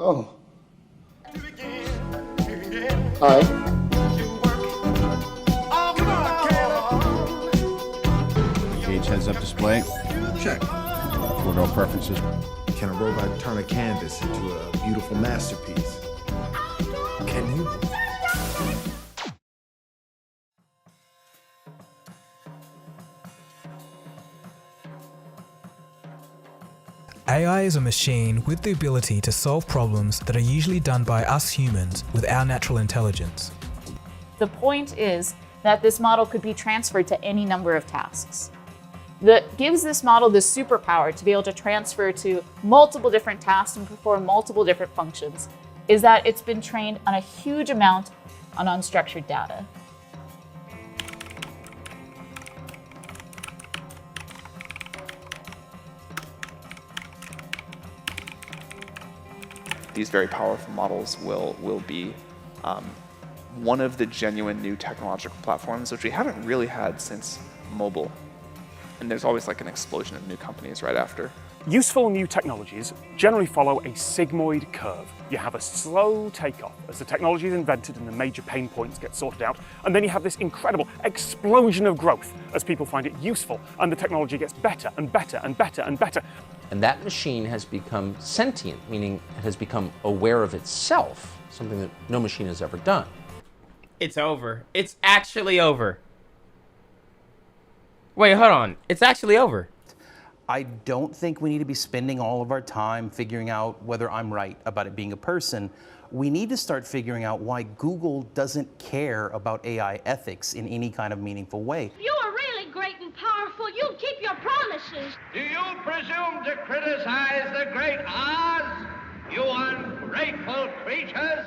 Oh. Hi. Gauge heads-up display. Check. Photo preferences. Can a robot turn a canvas into a beautiful masterpiece? Can you? AI is a machine with the ability to solve problems that are usually done by us humans with our natural intelligence. The point is that this model could be transferred to any number of tasks. That gives this model the superpower to be able to transfer to multiple different tasks and perform multiple different functions is that it's been trained on a huge amount on unstructured data. These very powerful models will be one of the genuine new technological platforms which we haven't really had since mobile. And there's always like an explosion of new companies right after. Useful new technologies generally follow a sigmoid curve. You have a slow takeoff as the technology is invented and the major pain points get sorted out, and then you have this incredible explosion of growth as people find it useful and the technology gets better and better and better and better. And that machine has become sentient, meaning it has become aware of itself, something that no machine has ever done. It's over. It's actually over. Wait, hold on. It's actually over. I don't think we need to be spending all of our time figuring out whether I'm right about it being a person. We need to start figuring out why Google doesn't care about AI ethics in any kind of meaningful way. You are really great and powerful. You keep your promises. Do you presume to criticize the great Oz, you ungrateful creatures?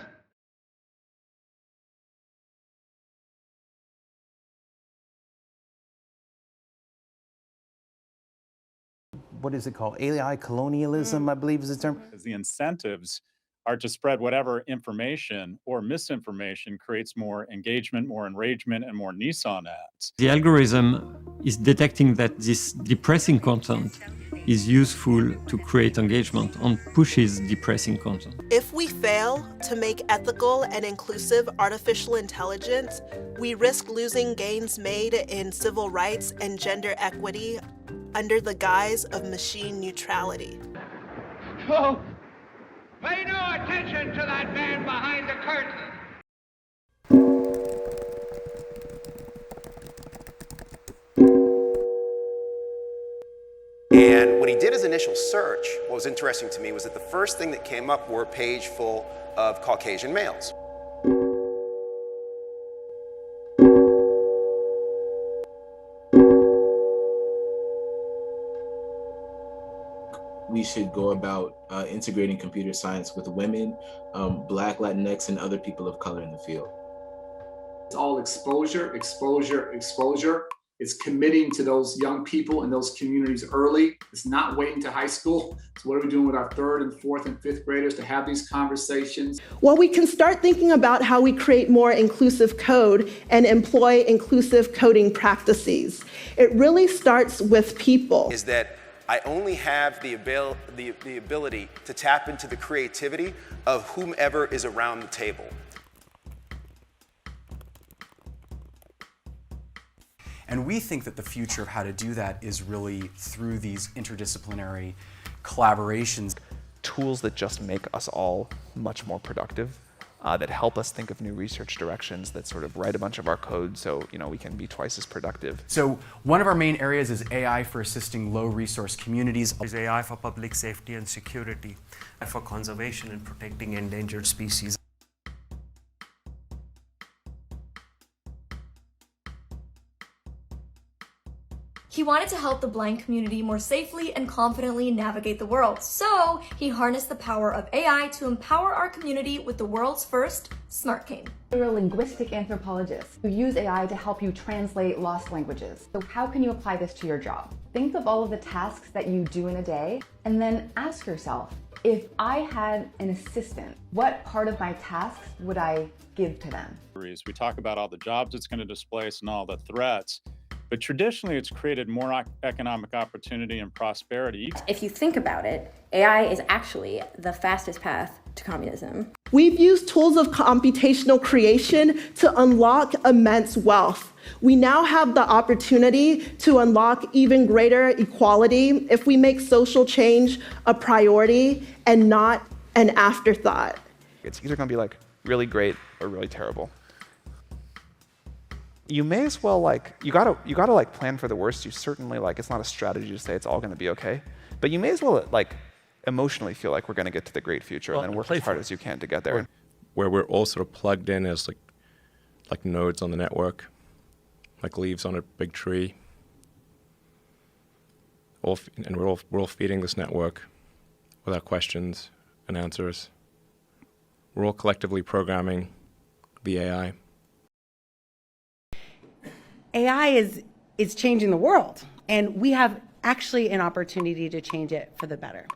What is it called? AI colonialism, I believe is the term. The incentives are to spread whatever information or misinformation creates more engagement, more enragement, and more Nissan ads. The algorithm is detecting that this depressing content is useful to create engagement and pushes depressing content. If we fail to make ethical and inclusive artificial intelligence, we risk losing gains made in civil rights and gender equity under the guise of machine neutrality. Oh, pay no attention to that man behind the curtain. And when he did his initial search, what was interesting to me was that the first thing that came up were a page full of Caucasian males. We should go about integrating computer science with women, Black, Latinx, and other people of color in the field. It's all exposure, exposure, exposure. It's committing to those young people in those communities early. It's not waiting to high school. So what are we doing with our 3rd and 4th and 5th graders to have these conversations? Well, we can start thinking about how we create more inclusive code and employ inclusive coding practices. It really starts with people. Is that I only have the ability to tap into the creativity of whomever is around the table. And we think that the future of how to do that is really through these interdisciplinary collaborations. Tools that just make us all much more productive, that help us think of new research directions, that sort of write a bunch of our code so we can be twice as productive. So one of our main areas is AI for assisting low resource communities. There's AI for public safety and security, for conservation and protecting endangered species. He wanted to help the blind community more safely and confidently navigate the world, so he harnessed the power of AI to empower our community with the world's first smart cane. You're a linguistic anthropologist who use AI to help you translate lost languages. So how can you apply this to your job? Think of all of the tasks that you do in a day, and then ask yourself, if I had an assistant, what part of my tasks would I give to them? We talk about all the jobs it's going to displace and all the threats. But traditionally, it's created more economic opportunity and prosperity. If you think about it, AI is actually the fastest path to communism. We've used tools of computational creation to unlock immense wealth. We now have the opportunity to unlock even greater equality if we make social change a priority and not an afterthought. It's either going to be like really great or really terrible. You may as well you gotta like plan for the worst. You certainly it's not a strategy to say it's all going to be okay, but you may as well emotionally feel like we're going to get to the great future and then work as hard as you can to get there. Where we're all sort of plugged in as like nodes on the network, like leaves on a big tree. And we're all feeding this network with our questions and answers. We're all collectively programming the AI. AI is changing the world, and we have actually an opportunity to change it for the better.